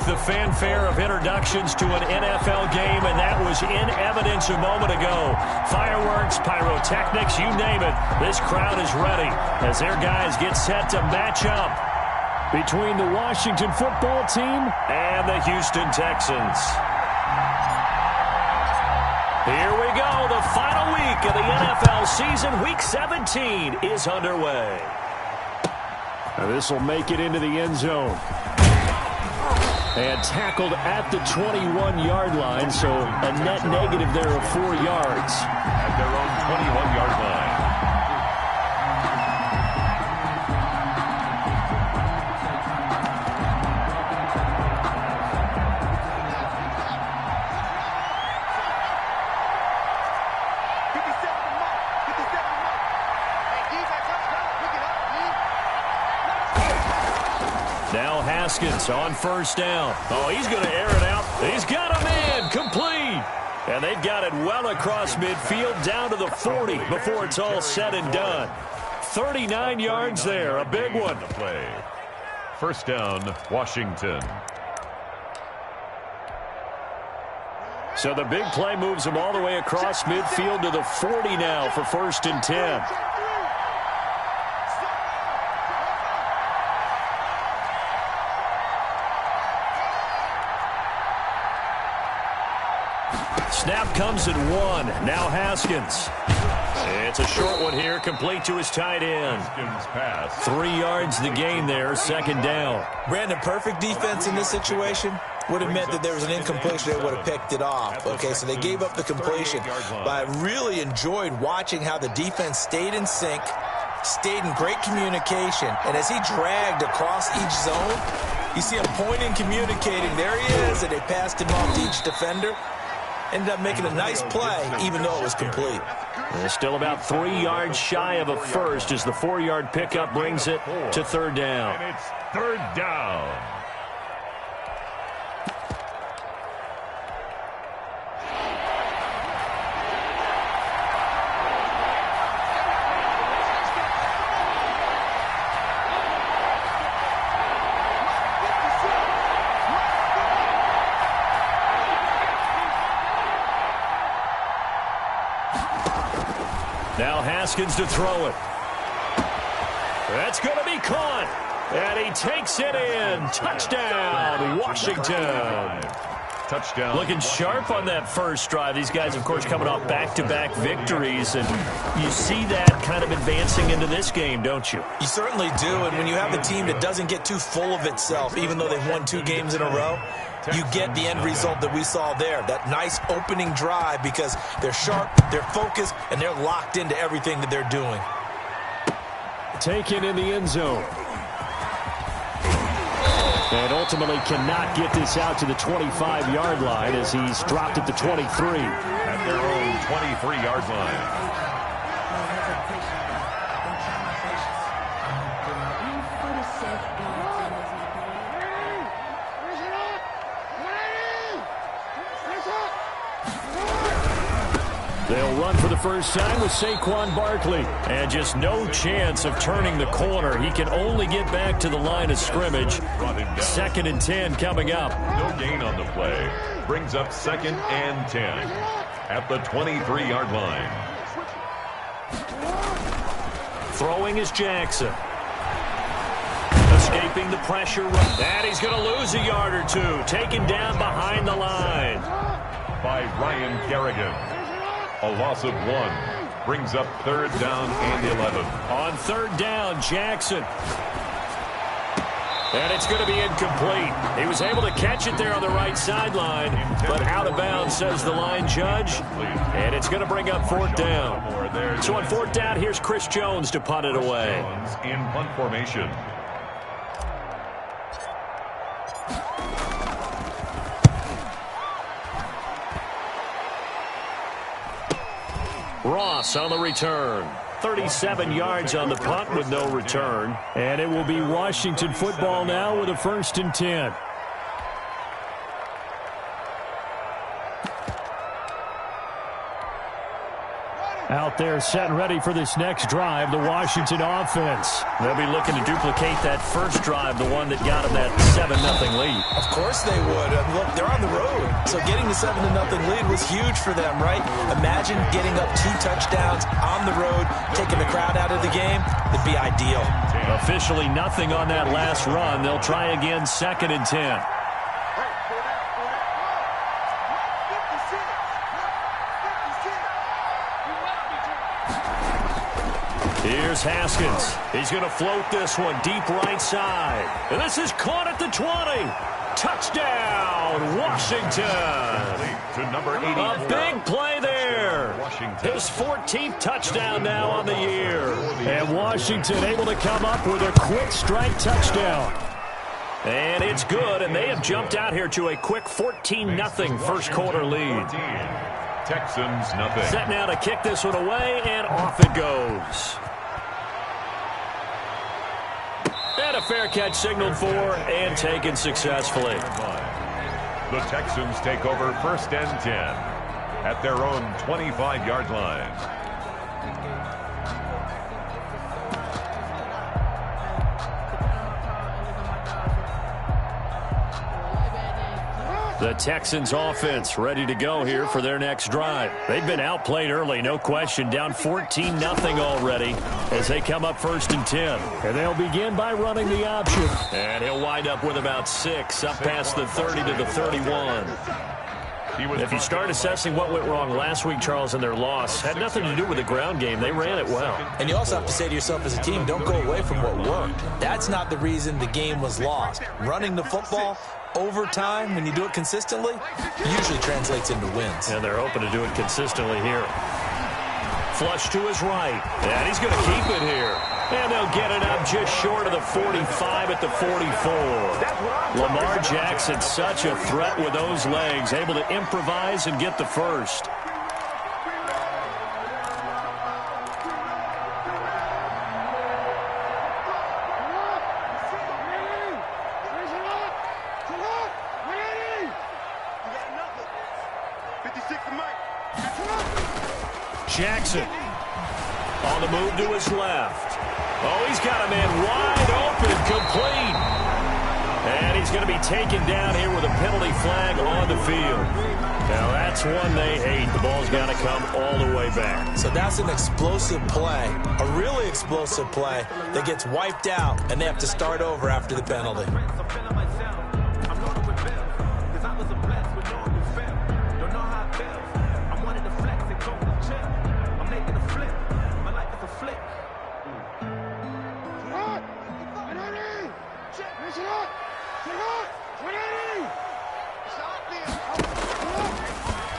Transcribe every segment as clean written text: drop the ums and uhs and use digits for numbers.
the fanfare of introductions to an NFL game, and that was in evidence a moment ago. Fireworks, pyrotechnics, you name it. This crowd is ready as their guys get set to match up between the Washington football team and the Houston Texans. Here we go. The final week of the NFL season. Week 17 is underway. Now this will make it into the end zone. And tackled at the 21-yard line, so a net negative there of 4 yards. At their own 21-yard line. Now Haskins on first down. Oh, he's going to air it out. He's got him in. Complete. And they've got it well across midfield down to the 40 before it's all said and done. 39 yards there. A big one. First down, Washington. So the big play moves them all the way across midfield to the 40 now for 1st and 10. Snap comes at 1. Now Haskins. It's a short one here, complete to his tight end. 3 yards the gain there, 2nd down. Brandon, perfect defense in this situation would have meant that there was an incompletion. They would have picked it off. Okay, so they gave up the completion. But I really enjoyed watching how the defense stayed in sync, stayed in great communication, and as he dragged across each zone, you see him pointing, communicating. There he is, and they passed him off to each defender. Ended up making a nice play, even though it was complete. They're still about 3 yards shy of a first as the 4-yard pickup brings it to 3rd down. And it's 3rd down. Now Haskins to throw it. That's going to be caught. And he takes it in. Touchdown, Washington. Touchdown. Looking sharp on that first drive. These guys, of course, coming off back-to-back victories. And you see that kind of advancing into this game, don't you? You certainly do. And when you have a team that doesn't get too full of itself, even though they've won 2 games in a row, you get the end result that we saw there. That nice opening drive because they're sharp, they're focused, and they're locked into everything that they're doing. Taken in the end zone. And ultimately cannot get this out to the 25-yard line as he's dropped at the 23. At their own 23-yard line. They'll run for the first time with Saquon Barkley. And just no chance of turning the corner. He can only get back to the line of scrimmage. 2nd and 10 coming up. No gain on the play. Brings up 2nd and 10. At the 23-yard line. Throwing is Jackson. Escaping the pressure. And he's going to lose a yard or 2. Taken down behind the line. By Ryan Kerrigan. A loss of 1. Brings up 3rd down and 11. On 3rd down, Jackson. And it's going to be incomplete. He was able to catch it there on the right sideline, but out of bounds, says the line judge. And it's going to bring up 4th down. So on 4th down, here's Chris Jones to punt it away. In punt formation. Ross on the return. 37 yards on the punt with no return. And it will be Washington football now with a 1st and 10. Out there set and ready for this next drive, the Washington offense. They'll be looking to duplicate that first drive, the one that got them that 7-0 lead. Of course they would. Look, they're on the road, so getting the 7-0 lead was huge for them, right? Imagine getting up 2 touchdowns on the road, taking the crowd out of the game. It'd be ideal. Officially nothing on that last run. They'll try again, 2nd and 10. Here's Haskins. He's going to float this one deep right side. And this is caught at the 20. Touchdown, Washington. To number 80. A big play there. His 14th touchdown now on the year. And Washington able to come up with a quick strike touchdown. And it's good, and they have jumped out here to a quick 14-0 first quarter lead. Texans nothing. Set now to kick this one away, and off it goes. And a fair catch signaled for and taken successfully. The Texans take over 1st and 10 at their own 25-yard line. The Texans offense ready to go here for their next drive. They've been outplayed early, no question, down 14-0 already as they come up 1st and 10. And they'll begin by running the option. And he'll wind up with about 6 up past the 30 to the 31. If you start assessing what went wrong last week, Charles, in their loss, had nothing to do with the ground game. They ran it well. And you also have to say to yourself as a team, don't go away from what worked. That's not the reason the game was lost. Running the football over time, when you do it consistently, usually translates into wins. And they're hoping to do it consistently here. Flush to his right. And he's going to keep it here. And they'll get it up just short of the 45 at the 44. Lamar Jackson, such a threat with those legs, able to improvise and get the first. Jackson on the move to his left. Oh, he's got a man wide open, complete. And he's going to be taken down here with a penalty flag on the field. Now, that's one they hate. The ball's got to come all the way back. So that's an explosive play, a really explosive play that gets wiped out, and they have to start over after the penalty.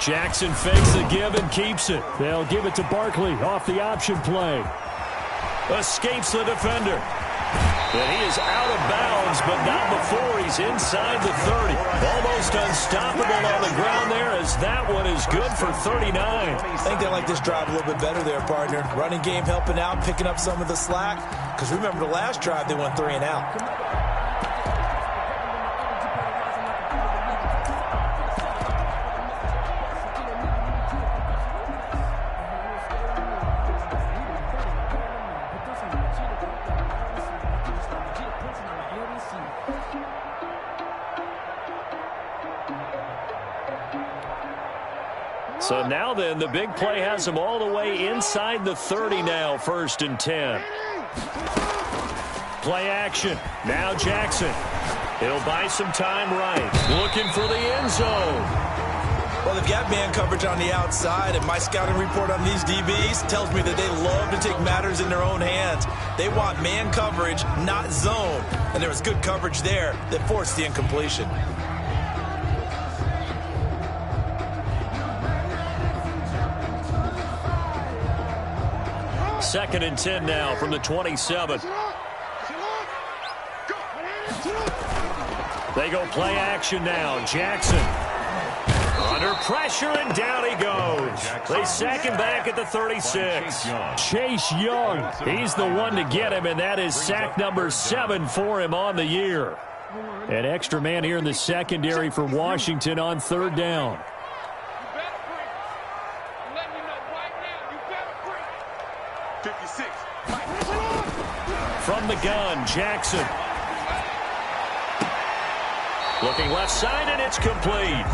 Jackson fakes the give and keeps it. They'll give it to Barkley off the option play. Escapes the defender. And he is out of bounds, but not before he's inside the 30. Almost unstoppable on the ground there, as that one is good for 39. I think they like this drive a little bit better there, partner. Running game helping out, picking up some of the slack. Because remember, the last drive, they went 3 and out. So now then, the big play has them all the way inside the 30 now, 1st and 10. Play action. Now Jackson. He'll buy some time right. Looking for the end zone. Well, they've got man coverage on the outside, and my scouting report on these DBs tells me that they love to take matters in their own hands. They want man coverage, not zone. And there was good coverage there that forced the incompletion. 2nd and 10 now from the 27. They go play action now. Jackson under pressure, and down he goes. They sack him back at the 36. Chase Young, he's the one to get him, and that is sack number 7 for him on the year. An extra man here in the secondary for Washington on 3rd down. the gun. Jackson. Looking left side, and it's complete.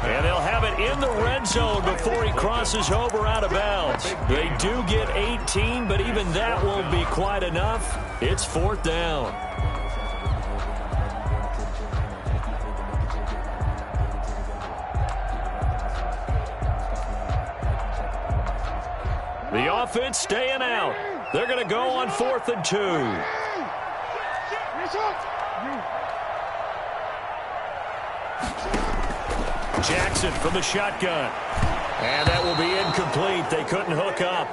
And they'll have it in the red zone before he crosses over out of bounds. They do get 18, but even that won't be quite enough. It's 4th down. The offense staying out. They're going to go on 4th and 2. Jackson from the shotgun. And that will be incomplete. They couldn't hook up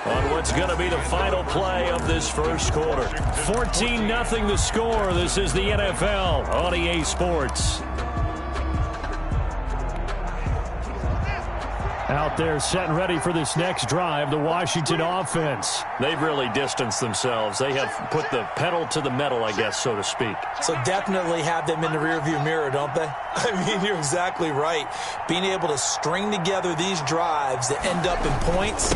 on what's going to be the final play of this first quarter. 14-0 the score. This is the NFL on EA Sports. Out there set and ready for this next drive, the Washington offense. They've really distanced themselves. They have put the pedal to the metal, I guess, so to speak. So definitely have them in the rearview mirror, don't they? I mean, you're exactly right. Being able to string together these drives that end up in points,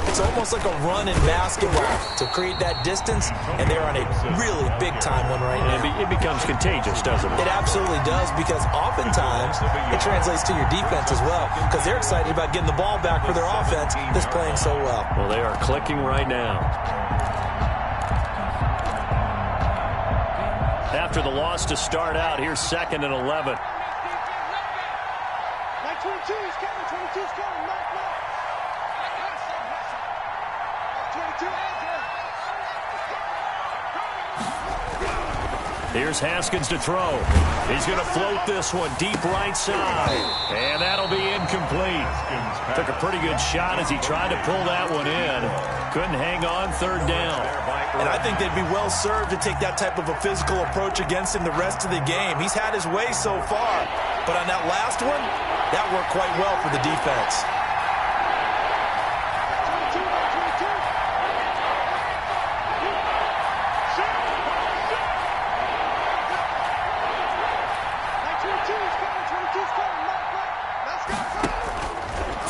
it's almost like a run in basketball to create that distance, and they're on a really big-time one right now. It becomes contagious, doesn't it? It absolutely does, because oftentimes it translates to your defense as well, because they're excited about getting the ball back for their offense that's playing so well. Well, they are clicking right now. After the loss to start out, here's 2nd and 11. 22 is coming. 22 is coming. Mark. 22. Here's Haskins to throw. He's going to float this one deep right side. And that'll be incomplete. Took a pretty good shot as he tried to pull that one in. Couldn't hang on. 3rd down. And I think they'd be well served to take that type of a physical approach against him the rest of the game. He's had his way so far. But on that last one, that worked quite well for the defense.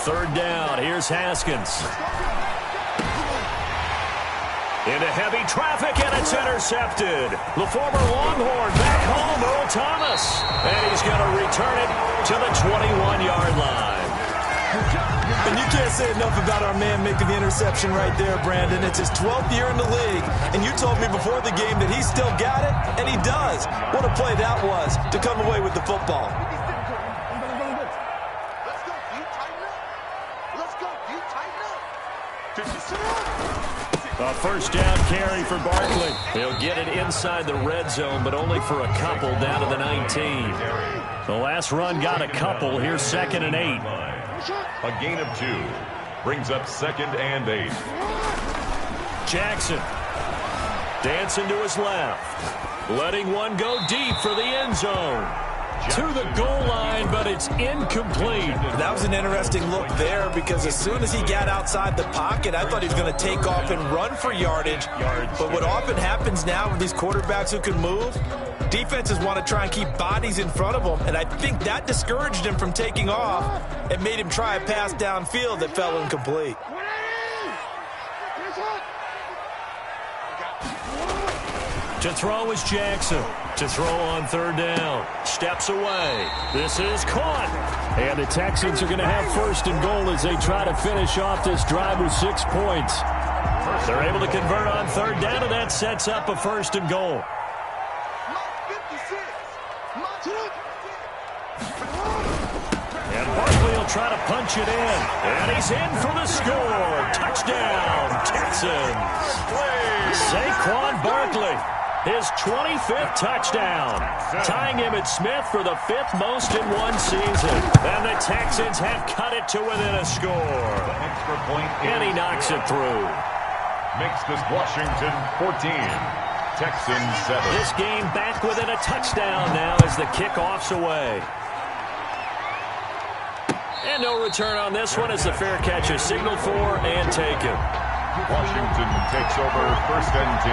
Third down. Here's Haskins. Into heavy traffic, and it's intercepted. The former Longhorn back home, Earl Thomas. And he's going to return it to the 21-yard line. And you can't say enough about our man making the interception right there, Brandon. It's his 12th year in the league, and you told me before the game that he still got it, and he does. What a play that was to come away with the football. A first down carry for Barkley. He'll get it inside the red zone, but only for a couple down to the 19. The last run got a couple. Here's 2nd and 8. A gain of 2 brings up 2nd and 8. Jackson dancing to his left, letting one go deep for the end zone. To the goal line, but it's incomplete. That was an interesting look there, because as soon as he got outside the pocket, I thought he was going to take off and run for yardage. But what often happens now with these quarterbacks who can move, defenses want to try and keep bodies in front of them, and I think that discouraged him from taking off and made him try a pass downfield that fell incomplete. To throw is Jackson. To throw on 3rd down. Steps away. This is caught. And the Texans are going to have 1st and goal as they try to finish off this drive with 6 points. They're able to convert on 3rd down, and that sets up a 1st and goal. And Barkley will try to punch it in. And he's in for the score. Touchdown, Texans. Saquon Barkley. His 25th touchdown, tying him at Smith for the 5th most in one season. And the Texans have cut it to within a score. The extra point, and he knocks it through. Makes this Washington 14, Texans 7. This game back within a touchdown now as the kickoff's away. And no return on this one as the fair catch is signaled for and taken. Washington takes over 1st and 10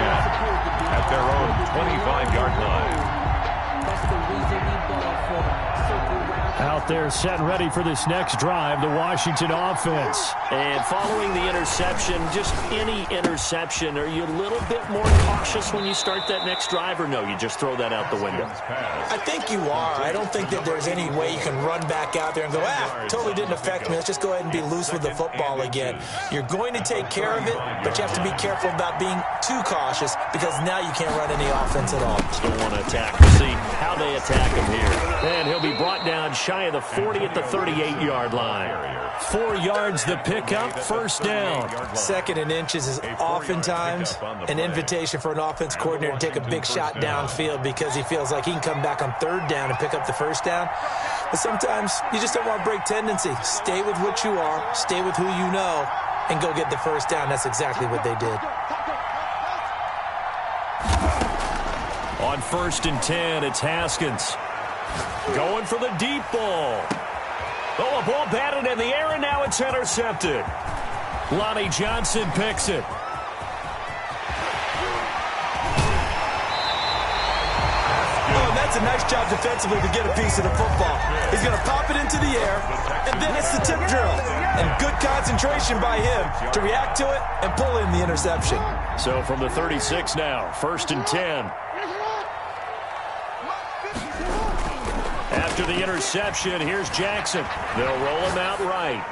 at their own 25-yard line. That's the reason we bought for circle round. Out there set and ready for this next drive, the Washington offense. And following the interception, just any interception, are you a little bit more cautious when you start that next drive, or no, you just throw that out the window? I think you are. I don't think that there's any way you can run back out there and go, totally didn't affect me. Let's just go ahead and be loose with the football again. You're going to take care of it, but you have to be careful about being too cautious because now you can't run any offense at all. Still want to attack. We'll see how they attack him here. And he'll be brought down shy of the 40 at the 38-yard line. 4 yards the pickup, first down. Second and inches is oftentimes an invitation for an offense coordinator to take a big shot downfield because he feels like he can come back on third down and pick up the first down. But sometimes you just don't want to break tendency. Stay with what you are, stay with who you know, and go get the first down. That's exactly what they did. On 1st and 10, it's Haskins. Going for the deep ball. Oh, a ball batted in the air, and now it's intercepted. Lonnie Johnson picks it. Oh, and that's a nice job defensively to get a piece of the football. He's going to pop it into the air, and then it's the tip drill. And good concentration by him to react to it and pull in the interception. So from the 36 now, 1st and 10. After the interception, here's Jackson. They'll roll him out right.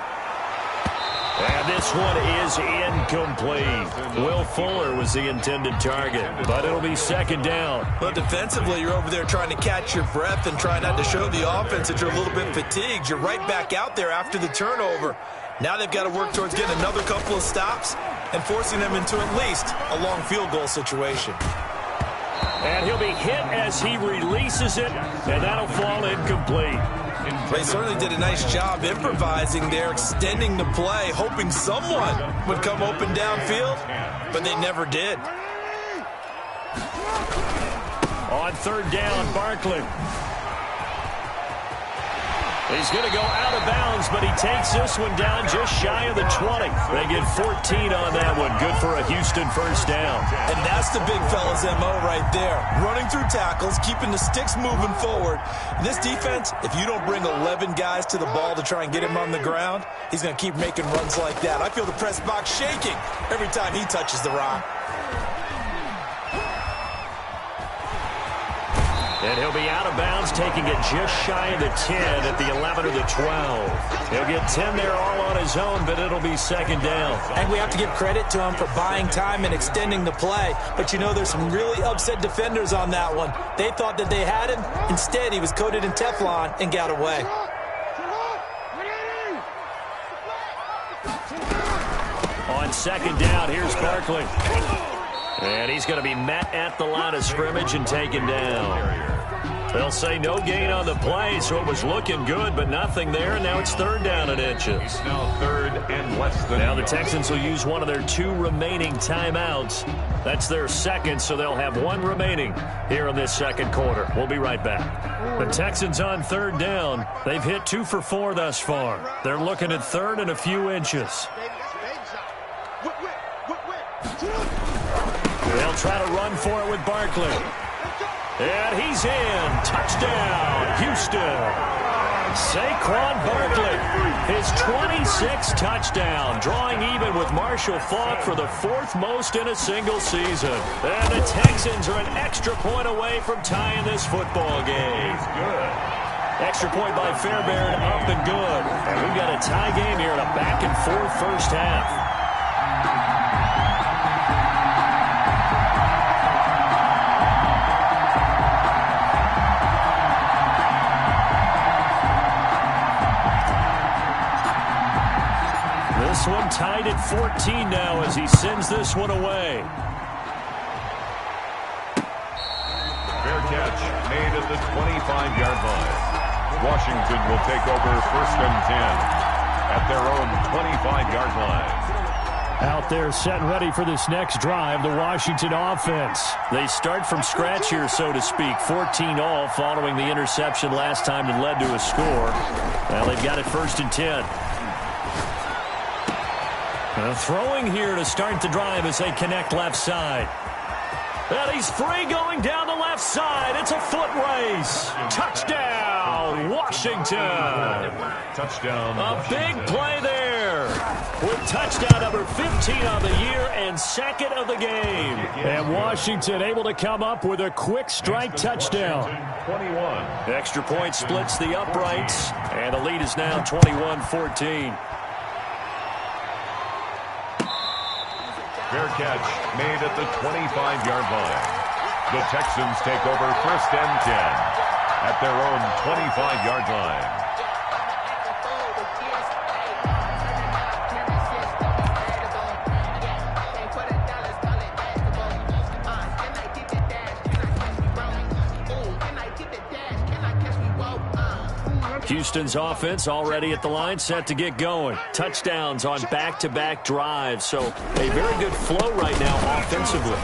And this one is incomplete. Will Fuller was the intended target, but it'll be 2nd down. Well, defensively, you're over there trying to catch your breath and try not to show the offense that you're a little bit fatigued. You're right back out there after the turnover. Now they've got to work towards getting another couple of stops and forcing them into at least a long field goal situation. And he'll be hit as he releases it, and that'll fall incomplete. They certainly did a nice job improvising there, extending the play, hoping someone would come open downfield, but they never did. On 3rd down, Barkley. He's going to go out of bounds, but he takes this one down just shy of the 20. They get 14 on that one. Good for a Houston first down. And that's the big fella's MO right there. Running through tackles, keeping the sticks moving forward. This defense, if you don't bring 11 guys to the ball to try and get him on the ground, he's going to keep making runs like that. I feel the press box shaking every time he touches the rock. And he'll be out of bounds, taking it just shy of the 10 at the 11 or the 12. He'll get 10 there all on his own, but it'll be 2nd down. And we have to give credit to him for buying time and extending the play. But you know, there's some really upset defenders on that one. They thought that they had him. Instead, he was coated in Teflon and got away. On 2nd down, here's Barkley. And he's going to be met at the line of scrimmage and taken down. They'll say no gain on the play, so it was looking good, but nothing there, and now it's 3rd down and inches. It's now 3rd and less than. Now the Texans will use one of their 2 remaining timeouts. That's their 2nd, so they'll have 1 remaining here in this 2nd quarter. We'll be right back. The Texans on 3rd down. They've hit 2 for 4 thus far. They're looking at 3rd and a few inches. They'll try to run for it with Barkley. And he's in. Touchdown, Houston. Saquon Barkley, his 26th touchdown, drawing even with Marshall Faulk for the 4th most in a single season. And the Texans are an extra point away from tying this football game. Extra point by Fairbairn, up and good. And we've got a tie game here in a back-and-forth first half. This one tied at 14 now as he sends this one away. Fair catch made at the 25-yard line. Washington will take over 1st and 10 at their own 25-yard line. Out there set and ready for this next drive, the Washington offense. They start from scratch here, so to speak. 14 all following the interception last time that led to a score. Well, they've got it 1st and 10. Throwing here to start the drive as they connect left side. And he's free going down the left side. It's a foot race. Touchdown, Washington. Touchdown. A big play there with touchdown number 15 on the year and second of the game. And Washington able to come up with a quick strike touchdown. 21. Extra point splits the uprights, and the lead is now 21-14. Fair catch made at the 25-yard line. The Texans take over 1st and 10 at their own 25-yard line. Houston's offense already at the line, set to get going. Touchdowns on back-to-back drives, so a very good flow right now offensively.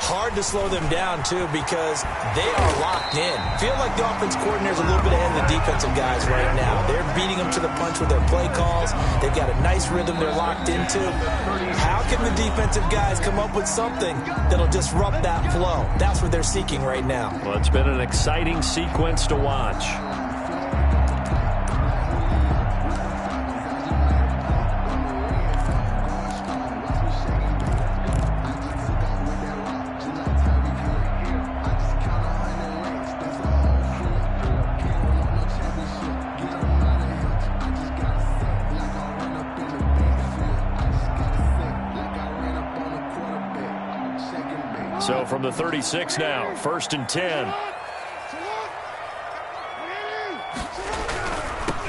Hard to slow them down, too, because they are locked in. Feel like the offense coordinator's a little bit ahead of the defensive guys right now. They're beating them to the punch with their play calls. They've got a nice rhythm they're locked into. How can the defensive guys come up with something that'll disrupt that flow? That's what they're seeking right now. Well, it's been an exciting sequence to watch. So from the 36 now, 1st and 10.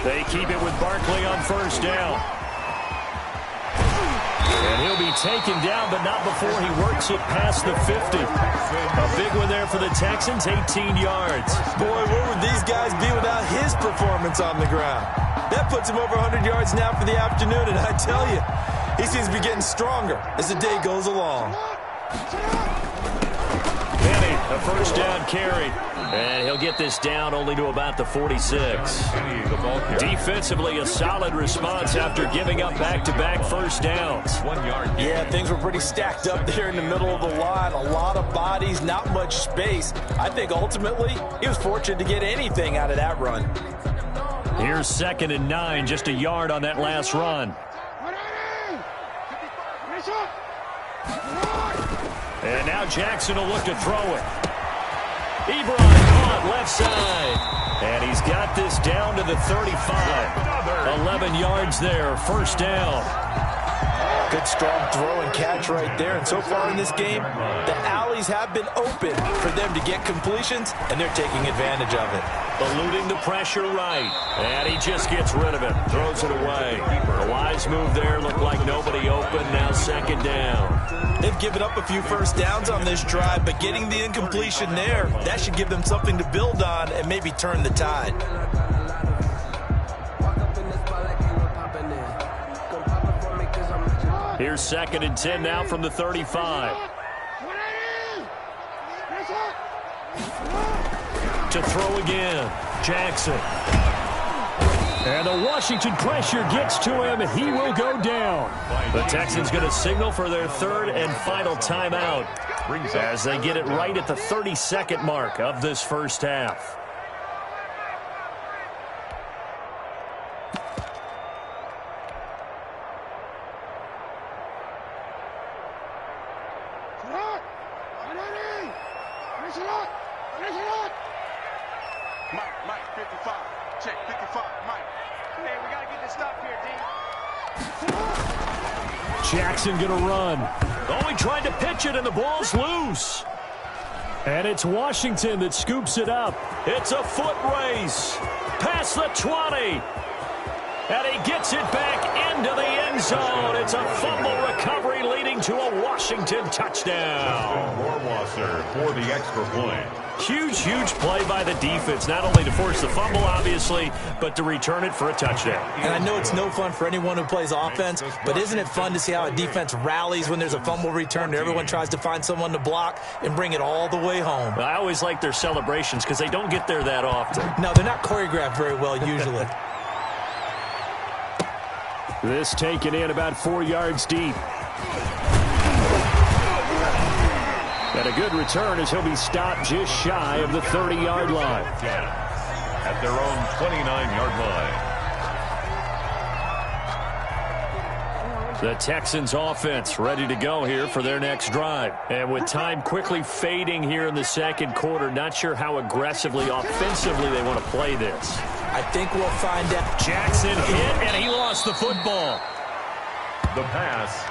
They keep it with Barkley on 1st down. And he'll be taken down, but not before he works it past the 50. A big one there for the Texans, 18 yards. Boy, where would these guys be without his performance on the ground? That puts him over 100 yards now for the afternoon, and I tell you, he seems to be getting stronger as the day goes along. A 1st down carry. And he'll get this down only to about the 46. Defensively, a solid response after giving up back-to-back 1st downs. 1 yard. Yeah, things were pretty stacked up there in the middle of the line. A lot of bodies, not much space. I think ultimately he was fortunate to get anything out of that run. Here's 2nd and 9, just a yard on that last run. And now Jackson will look to throw it. Ebron caught left side. And he's got this down to the 35. 11 yards there, 1st down. Good strong throw and catch right there. And so far in this game, the alleys have been open for them to get completions, and they're taking advantage of it. Eluding the pressure right. And he just gets rid of it. Throws it away. A wise move there. Looked like nobody open. Now 2nd down. They've given up a few 1st downs on this drive, but getting the incompletion there, that should give them something to build on and maybe turn the tide. Here's 2nd and 10 now from the 35. To throw again, Jackson. And the Washington pressure gets to him. He will go down. The Texans going to signal for their 3rd and final timeout as they get it right at the 32nd mark of this 1st half. Mike, 55. Check, 55, Mike. Hey, we got to get this stop here, D. Jackson going to run. Oh, he tried to pitch it, and the ball's loose. And it's Washington that scoops it up. It's a foot race. Past the 20. And he gets it back into the end zone. It's a fumble recovery leading to a Washington touchdown. Warwasser for the extra point. Huge play by the defense, not only to force the fumble, obviously, but to return it for a touchdown. And I know it's no fun for anyone who plays offense, but isn't it fun to see how a defense rallies when there's a fumble return and everyone tries to find someone to block and bring it all the way home? I always like their celebrations because they don't get there that often. No, they're not choreographed very well usually. This taken in about 4 yards deep. And a good return as he'll be stopped just shy of the 30-yard line. At their own 29-yard line. The Texans offense ready to go here for their next drive. And with time quickly fading here in the second quarter, not sure how aggressively, offensively they want to play this. I think we'll find out. Jackson hit, and he lost the football. The pass.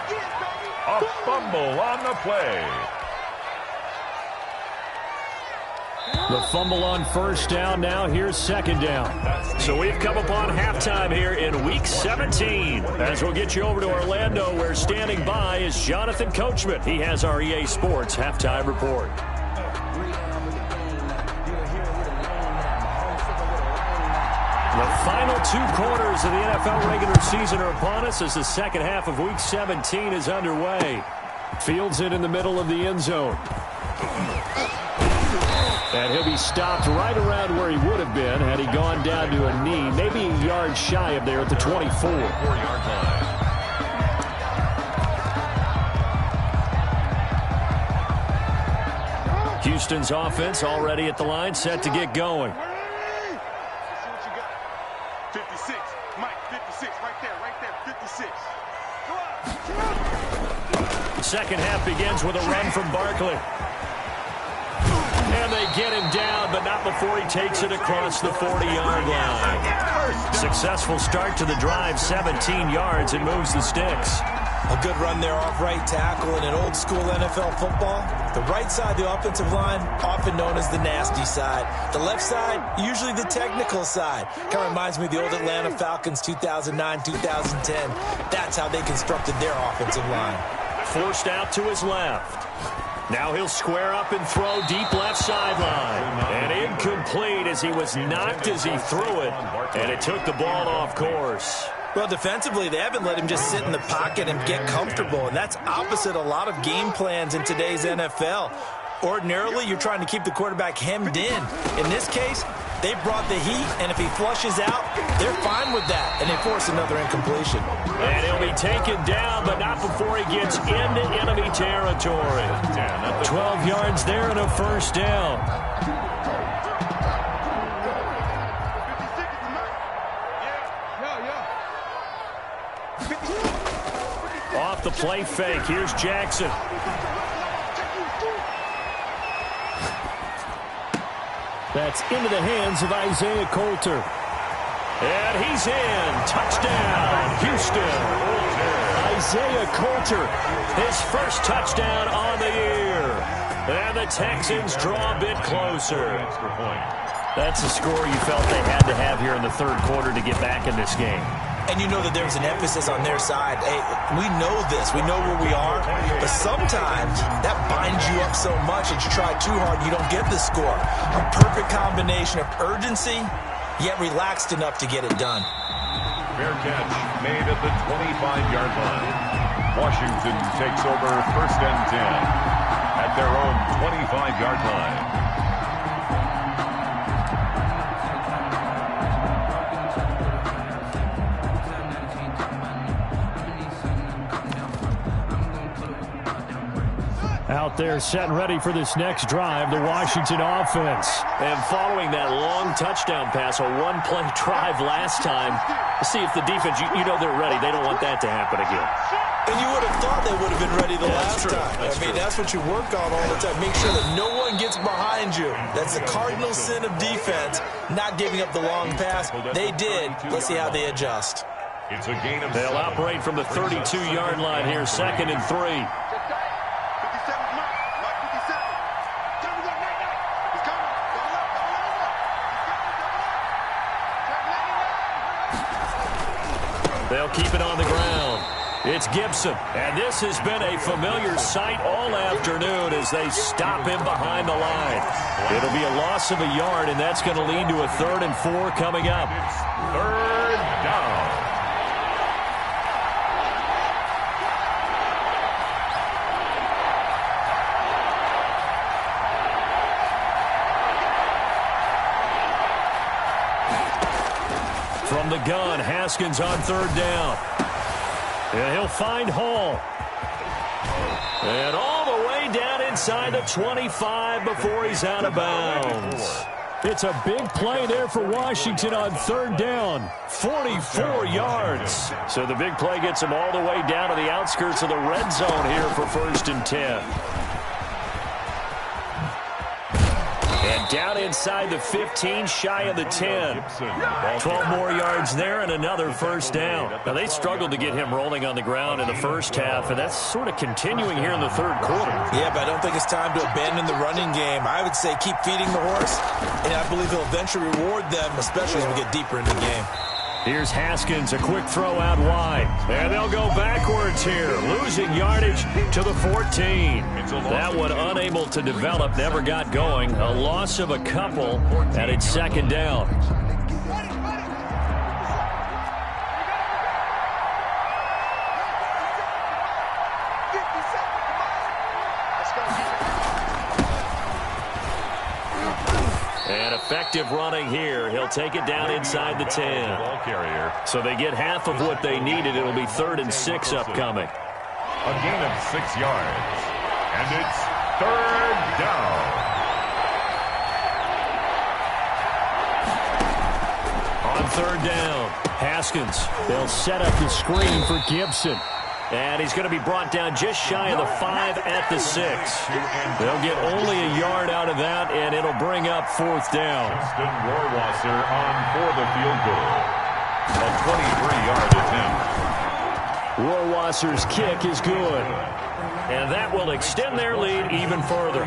A fumble on the play. The fumble on first down. Now here's second down. So we've come upon halftime here in Week 17. As we'll get you over to Orlando, where standing by is Jonathan Coachman. He has our EA Sports halftime report. The final 2 quarters of the NFL regular season are upon us as the second half of Week 17 is underway. Fields it in the middle of the end zone. And he'll be stopped right around where he would have been had he gone down to a knee, maybe a yard shy of there at the 24. 4-yard line. Houston's offense already at the line, set to get going. 56, Mike, 56, right there, 56. Second half begins with a run from Barkley. And they get him down, but not before he takes it across the 40-yard line. Successful start to the drive, 17 yards, and moves the sticks. A good run there off right tackle in an old-school NFL football. The right side of the offensive line, often known as the nasty side. The left side, usually the technical side. Kind of reminds me of the old Atlanta Falcons 2009-2010. That's how they constructed their offensive line. Forced out to his left. Now he'll square up and throw deep left sideline. And incomplete as he was knocked as he threw it. And it took the ball off course. Well, defensively, they haven't let him just sit in the pocket and get comfortable. And that's opposite a lot of game plans in today's NFL. Ordinarily, you're trying to keep the quarterback hemmed in. In this case, they brought the heat, and if he flushes out, they're fine with that, and they force another incompletion. And he'll be taken down, but not before he gets into enemy territory. 12 yards there and a first down. Off the play fake, here's Jackson. That's into the hands of Isaiah Coulter. And he's in. Touchdown, Houston. Isaiah Coulter, his first touchdown on the year. And the Texans draw a bit closer. That's a score you felt they had to have here in the third quarter to get back in this game. And you know that there's an emphasis on their side. Hey, we know this. We know where we are. But sometimes that binds you up so much that you try too hard, you don't get the score. A perfect combination of urgency, yet relaxed enough to get it done. Fair catch made at the 25-yard line. Washington takes over first and 10 at their own 25-yard line. Out there set and ready for this next drive, the Washington offense. And following that long touchdown pass, a one-play drive last time, see if the defense, you know they're ready. They don't want that to happen again. And you would have thought they would have been ready the last time. That's what you work on all the time. Make sure that no one gets behind you. That's the cardinal sin of defense, not giving up the long pass. They did. Let's see how they adjust. It's a gain of They'll operate from the 32-yard line here, 2nd and 3. They'll keep it on the ground. It's Gibson. And this has been a familiar sight all afternoon as they stop him behind the line. It'll be a loss of a yard, and that's going to lead to a 3rd and 4 coming up. third down. From the gun, Haskins on 3rd down. And he'll find Hall. And all the way down inside. inside the 25 before he's out of bounds. It's a big play there for Washington on third down. 44 yards. So the big play gets him all the way down to the outskirts of the red zone here for 1st and 10. And down inside the 15, shy of the 10. 12 more yards there and another 1st down. Now, they struggled to get him rolling on the ground in the first half, and that's sort of continuing here in the third quarter. Yeah, but I don't think it's time to abandon the running game. I would say keep feeding the horse, and I believe he'll eventually reward them, especially as we get deeper in the game. Here's Haskins, a quick throw out wide. And they'll go backwards here, losing yardage to the 14. That one unable to develop, never got going. A loss of a couple, and it's 2nd down. And effective running here. He'll take it down inside the 10. So they get half of what they needed. It'll be 3rd and 6 upcoming. A gain of 6 yards. And it's 3rd down. On 3rd down, Haskins. They'll set up the screen for Gibson. And he's going to be brought down just shy of the 5 at the 6. They'll get only a yard out of that, and it'll bring up 4th down. Justin Rohrwasser on for the field goal. A 23-yard attempt. Rohrwasser's kick is good. And that will extend their lead even further.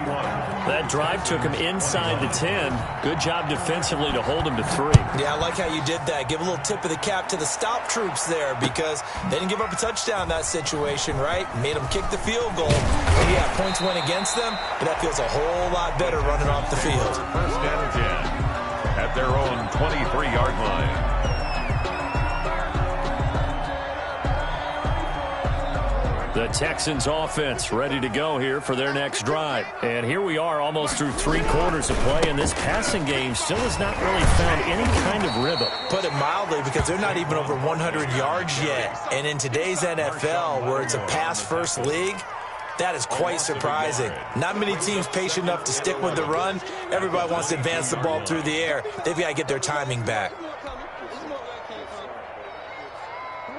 That drive took him inside the 10. Good job defensively to hold him to 3. Yeah, I like how you did that. Give a little tip of the cap to the stop troops there because they didn't give up a touchdown in that situation, right? Made them kick the field goal. And yeah, points went against them, but that feels a whole lot better running off the field. 1st and 10 at their own 23-yard line. The Texans offense ready to go here for their next drive. And here we are almost through 3 quarters of play, and this passing game still has not really found any kind of rhythm. Put it mildly, because they're not even over 100 yards yet. And in today's NFL, where it's a pass-first league, that is quite surprising. Not many teams patient enough to stick with the run. Everybody wants to advance the ball through the air. They've got to get their timing back.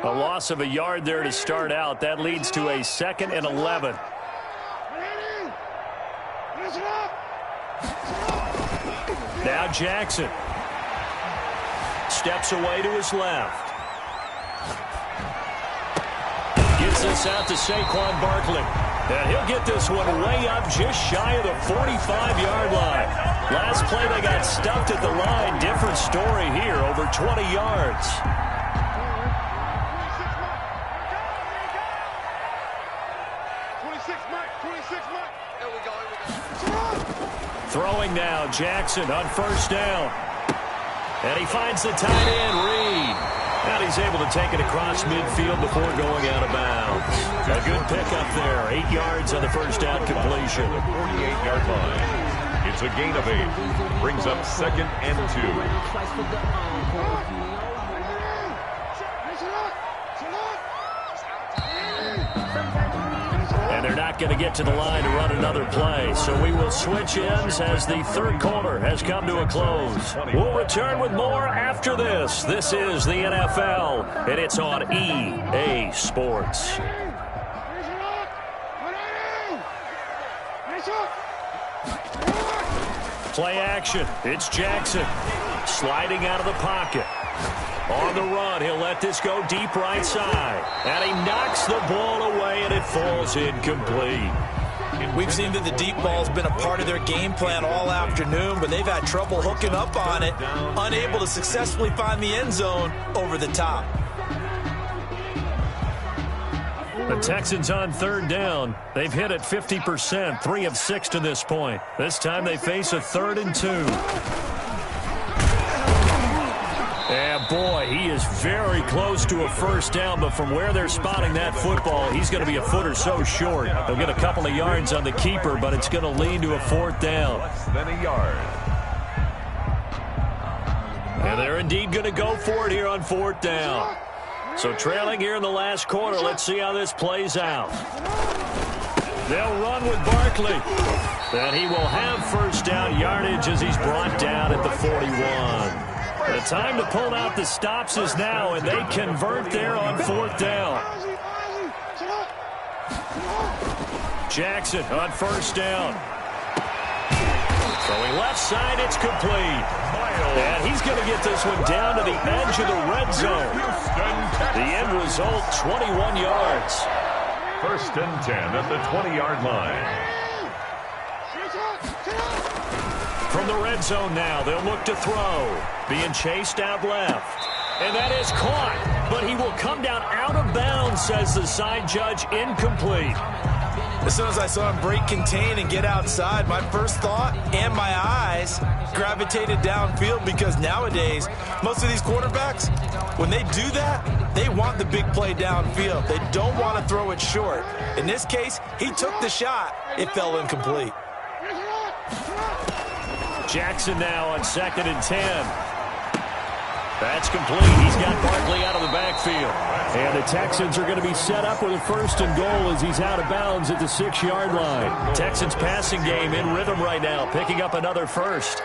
A loss of a yard there to start out. That leads to a 2nd and 11. Now Jackson steps away to his left. Gets this out to Saquon Barkley. And he'll get this one way up just shy of the 45-yard line. Last play they got stuffed at the line. Different story here, over 20 yards. Throwing now, Jackson on 1st down. And he finds the tight end, Reed. And he's able to take it across midfield before going out of bounds. A good pickup there. 8 yards on the 1st down completion. 48-yard line. It's a gain of 8. Brings up 2nd and 2. And they're not going to get to the line to run another play. So we will switch ends as the 3rd quarter has come to a close. We'll return with more after this. This is the NFL, and it's on EA Sports. Play action. It's Jackson sliding out of the pocket. On the run, he'll let this go deep right side. And he knocks the ball away, and it falls incomplete. We've seen that the deep ball's been a part of their game plan all afternoon, but they've had trouble hooking up on it, unable to successfully find the end zone over the top. The Texans on 3rd down. They've hit it 50%, 3 of 6 to this point. This time they face a 3rd and 2. Yeah, boy, he is very close to a 1st down, but from where they're spotting that football, he's going to be a foot or so short. They'll get a couple of yards on the keeper, but it's going to lead to a 4th down. Less than a yard. And they're indeed going to go for it here on 4th down. So trailing here in the last quarter, let's see how this plays out. They'll run with Barkley. And he will have first down yardage as he's brought down at the 41. The time to pull out the stops is now, and they convert there on fourth down. Jackson on first down. Throwing left side, it's complete. And he's going to get this one down to the edge of the red zone. The end result, 21 yards. First and 10 at the 20-yard line. From the red zone now, they'll look to throw. Being chased out left. And that is caught. But he will come down out of bounds, says the side judge, incomplete. As soon as I saw him break contain and get outside, my first thought and my eyes gravitated downfield, because nowadays, most of these quarterbacks, when they do that, they want the big play downfield. They don't want to throw it short. In this case, he took the shot. It fell incomplete. Jackson now on 2nd and 10. That's complete. He's got Barkley out of the backfield. And the Texans are going to be set up with a first and goal as he's out of bounds at the 6-yard line. Texans passing game in rhythm right now, picking up another first.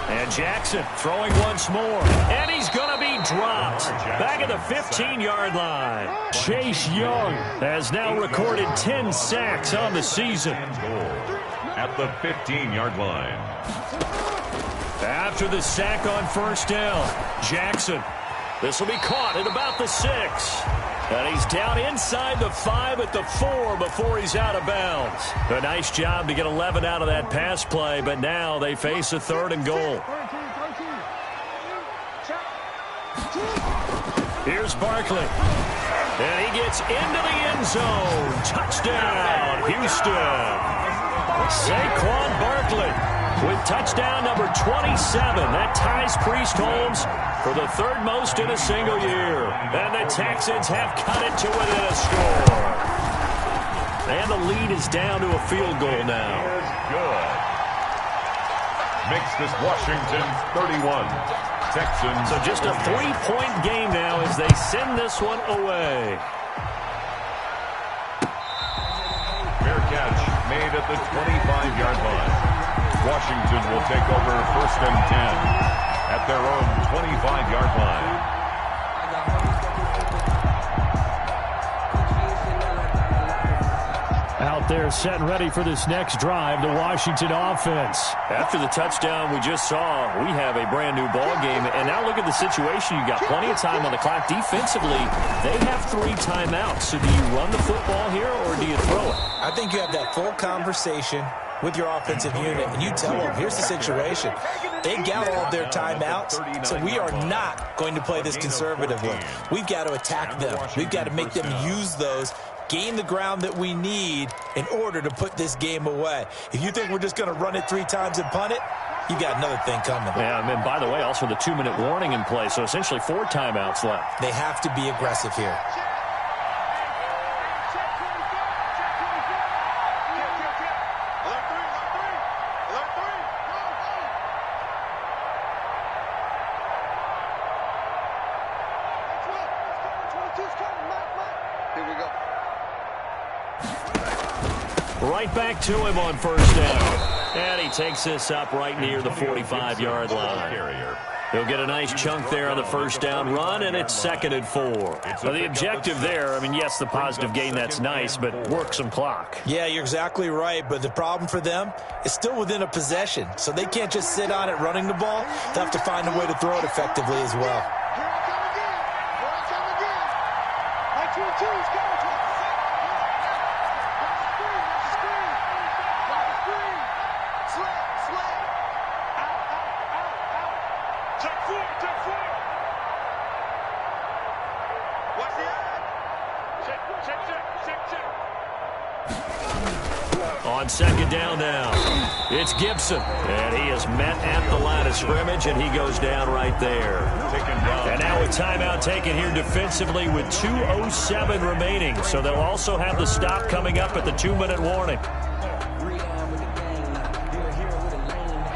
And Jackson throwing once more. And he's going to be dropped back at the 15-yard line. Chase Young has now recorded 10 sacks on the season. At the 15-yard line. After the sack on first down, Jackson. This will be caught at about the 6. And he's down inside the 5 at the 4 before he's out of bounds. A nice job to get 11 out of that pass play, but now they face a 3rd and goal. Here's Barkley. And he gets into the end zone. Touchdown, Houston. Saquon Barkley with touchdown number 27. That ties Priest Holmes for the 3rd most in a single year. And the Texans have cut it to within a score. And the lead is down to a field goal now. Good. Makes this Washington 31. Texans. So just a 3-point game now as they send this one away. Fair catch made at the 25-yard line. Washington will take over first and 10 at their own 25-yard line. Out there set and ready for this next drive, the Washington offense. After the touchdown we just saw, we have a brand new ball game. And now look at the situation. You got plenty of time on the clock. Defensively, they have 3 timeouts. So do you run the football here or do you throw it? I think you have that full conversation with your offensive unit, and you tell them, here's the situation. They got all of their timeouts, so we are not going to play this conservatively. We've got to attack them. We've got to make them use those, gain the ground that we need in order to put this game away. If you think we're just going to run it 3 times and punt it, you got another thing coming. Yeah, and by the way, also the 2-minute warning in play, so essentially 4 timeouts left. They have to be aggressive here. Right back to him on first down. And he takes this up right near the 45-yard line. He'll get a nice chunk there on the first down run, and it's 2nd and 4. So the objective there, I mean, yes, the positive gain, that's nice, but work some clock. Yeah, you're exactly right, but the problem for them is still within a possession, so they can't just sit on it running the ball. They have to find a way to throw it effectively as well. On 2nd down now, it's Gibson, and he is met at the line of scrimmage, and he goes down right there. And now a timeout taken here defensively with 2:07 remaining, so they'll also have the stop coming up at the 2-minute warning.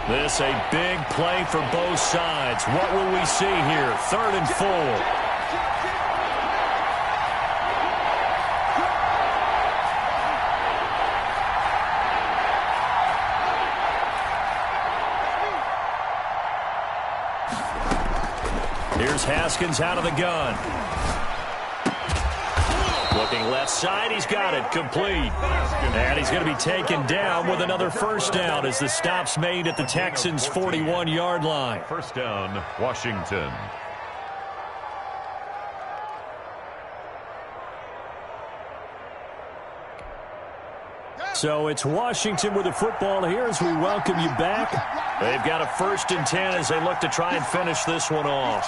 This a big play for both sides. What will we see here? 3rd and 4. Here's Haskins out of the gun. Looking left side, he's got it, complete. And he's going to be taken down with another first down as the stop's made at the Texans' 41-yard line. First down, Washington. So it's Washington with the football here as we welcome you back. They've got a 1st and 10 as they look to try and finish this one off.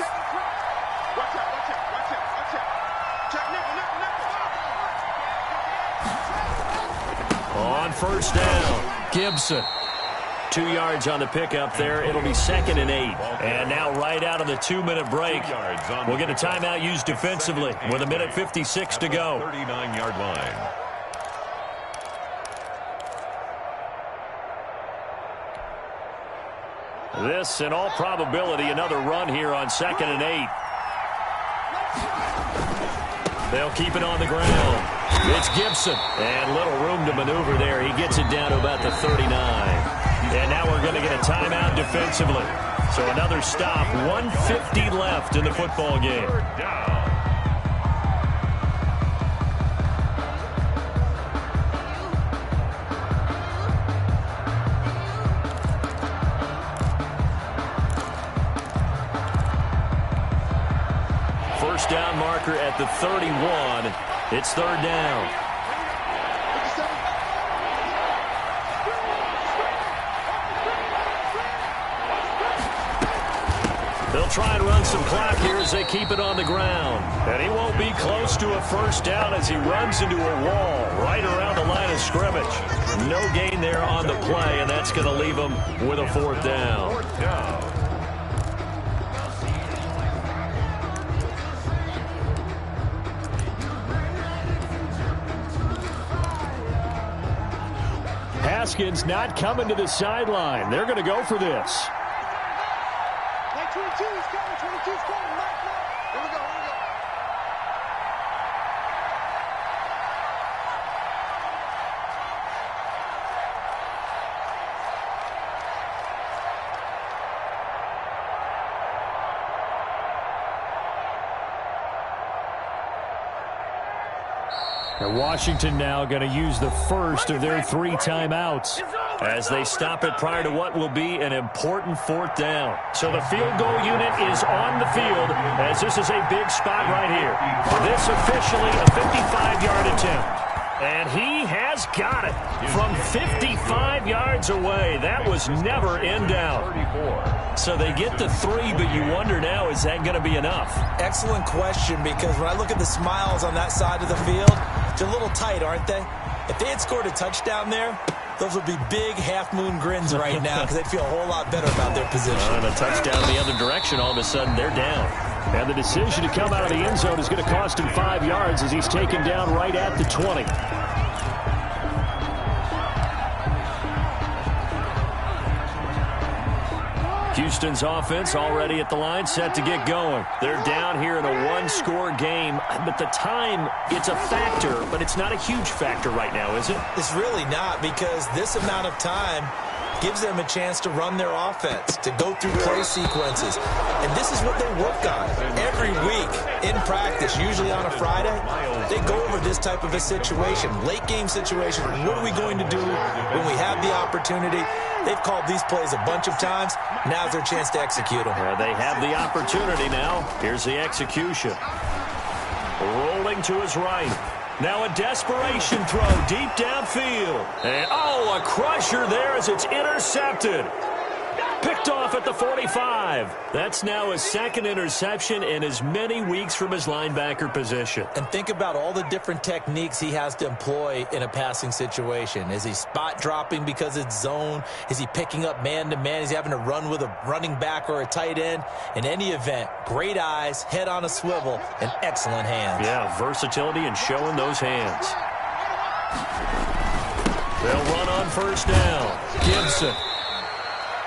On first down, Gibson. 2 yards on the pickup there. It'll be 2nd and 8. And now right out of the 2-minute break, we'll get a timeout used defensively with 1:56 to go. 39-yard line. This, in all probability, another run here on 2nd and 8. They'll keep it on the ground. It's Gibson. And little room to maneuver there. He gets it down to about the 39. And now we're going to get a timeout defensively. So another stop. 1:50 left in the football game. First down marker at the 31. It's 3rd down. They'll try and run some clock here as they keep it on the ground. And he won't be close to a first down as he runs into a wall right around the line of scrimmage. No gain there on the play, and that's going to leave him with a 4th down. Haskins not coming to the sideline. They're going to go for this. 22 is coming. 22 is coming. Here we go. And Washington now going to use the first of their 3 timeouts as they stop it prior to what will be an important 4th down. So the field goal unit is on the field as this is a big spot right here. This officially a 55-yard attempt. And he has got it from 55 yards away. That was never in doubt. So they get the 3, but you wonder now, is that going to be enough? Excellent question, because when I look at the smiles on that side of the field, they're a little tight, aren't they? If they had scored a touchdown there, those would be big half-moon grins right now because they'd feel a whole lot better about their position. And a touchdown the other direction, all of a sudden they're down. And the decision to come out of the end zone is going to cost him 5 yards as he's taken down right at the 20. Houston's offense already at the line, set to get going. They're down here in a 1-score game, but the time, it's a factor, but it's not a huge factor right now, is it? It's really not, because this amount of time gives them a chance to run their offense, to go through play sequences. And this is what they work on every week in practice, usually on a Friday. They go over this type of a situation, late game situation. What are we going to do when we have the opportunity? They've called these plays a bunch of times. Now's their chance to execute them. They have the opportunity now. Here's the execution. Rolling to his right. Now a desperation throw deep downfield. And, a crusher there as it's intercepted. Picked off at the 45. That's now his 2nd interception in as many weeks from his linebacker position. And think about all the different techniques he has to employ in a passing situation. Is he spot dropping because it's zone? Is he picking up man-to-man? Is he having to run with a running back or a tight end? In any event, great eyes, head on a swivel, and excellent hands. Yeah, versatility and showing those hands. They'll run on first down. Gibson.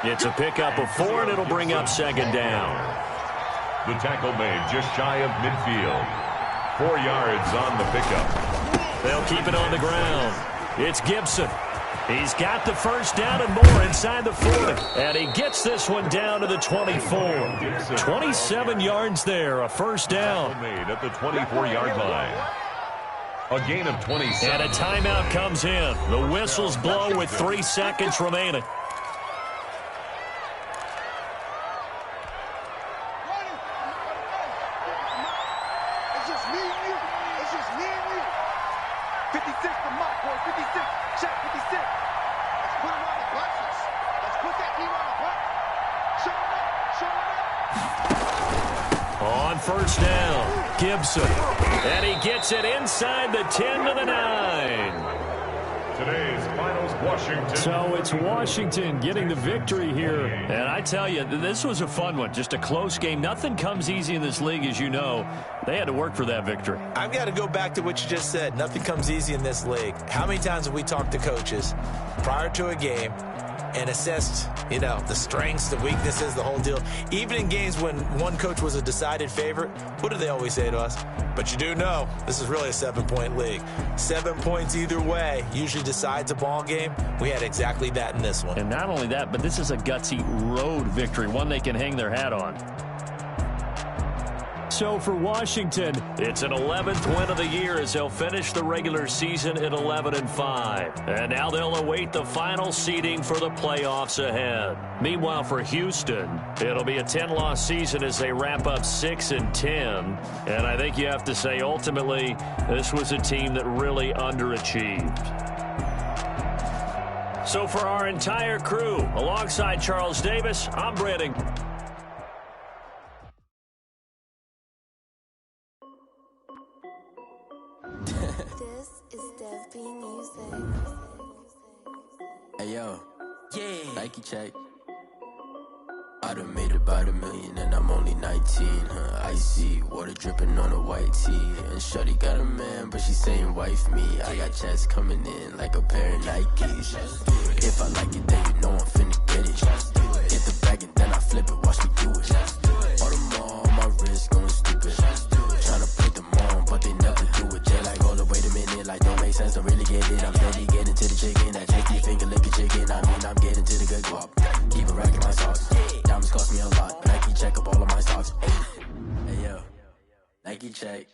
It's a pickup of 4, and it'll bring up 2nd down. The tackle made just shy of midfield. 4 yards on the pickup. They'll keep it on the ground. It's Gibson. He's got the first down and more inside the 40. And he gets this one down to the 24. 27 yards there, a first down. Made at the 24-yard line. A gain of 27. And a timeout comes in. The whistles blow with 3 seconds remaining. It's just me and you. It's just me and you. 56 for Mike, boy. 56. Check 56. Let's put him on the buses. Let's put that team on the bus. Show him up. Show him up. On first down, Gibson. And he gets it inside the 10 to the 9. Today's finals, Washington. So it's Washington getting the victory here. And I tell you, this was a fun one. Just a close game. Nothing comes easy in this league, as you know. They had to work for that victory. I've got to go back to what you just said. Nothing comes easy in this league. How many times have we talked to coaches prior to a game and assessed, the strengths, the weaknesses, the whole deal? Even in games when one coach was a decided favorite, what do they always say to us? But you do know, this is really a 7-point league. 7 points either way usually decides a ball game. We had exactly that in this one. And not only that, but this is a gutsy road victory, one they can hang their hat on. So for Washington, it's an 11th win of the year as they'll finish the regular season at 11-5. And now they'll await the final seeding for the playoffs ahead. Meanwhile, for Houston, it'll be a 10-loss season as they wrap up 6-10. And I think you have to say, ultimately, this was a team that really underachieved. So for our entire crew, alongside Charles Davis, I'm Brandon. This is Dev B Music. Hey yo, Nike check. I done made about $1 million and I'm only 19. Icy water dripping on a white tee. And shorty got a man, but she saying wife me. I got checks coming in like a pair of Nikes. If I like it, then you know I'm finna get it. Get the bag and then I flip it, watch me do it. All the more on my wrist going stupid. Tryna put them on, but they never do it. They like, hold up, wait a minute, like don't make sense, don't really get it. I'm steady getting to the chicken, that tasty finger licking chicken. I mean, I'm getting to the good guap. Keep it racking my socks. Diamonds cost me a lot. Nike check up all of my stocks. Hey yo, Nike check.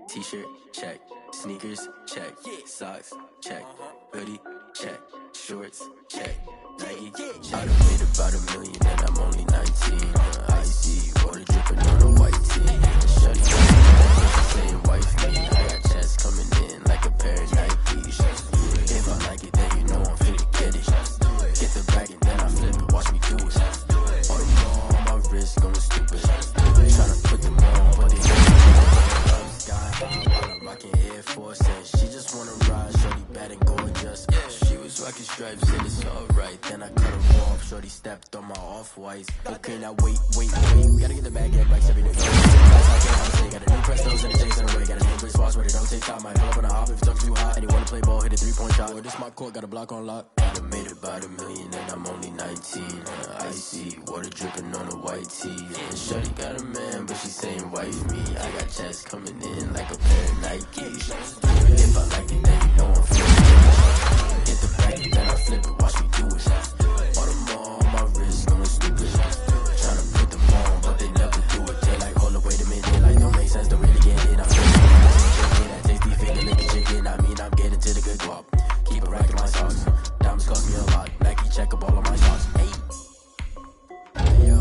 T-shirt check. Sneakers check. Socks check. Hoodie check. Shorts check. Nike check. I done made about $1 million and I'm only 19. Icy water dripping on a white tee. Shorty saying wife me. I got checks coming in like a pair of Nikes. If I like it, then you know I'm finna get it. Get the bag and then I flip it, watch me do it. All the more on my wrist going stupid. Tryna put them on, but they don't sky. While I'm rocking Air Force and she just wanna ride. Shorty bad and gorgeous. She was rocking stripes and it's alright. Then I cut her off, shorty stepped on my off-whites. Okay, now wait. We gotta get the bag and bikes every day. Got a new Prestos and a Jason away. Got a new Chris Fox where they don't take time. Might pull up on a hop if it's too hot. And you wanna play ball, hit a 3-point shot. Or this my court, got a block on lock. I done made about $1 million and I'm only 19. Icy water dripping on a white tee. And shorty got a man, but she saying wife me. I got checks coming in like a pair of Nikes. If I like it, then you know I'm finna get the bag and then I flip it, watch me do it. All the more on my wrist going stupid. Tryna put them on, but they never do it. They like, hold up, wait a minute, like don't make sense, don't really get it. I'm chicken, that tasty finger licking chicken. I mean, I'm getting to the good guap. Keep it racking my socks. Diamonds cost me a lot. Nike check up all of my stocks. Hey yo,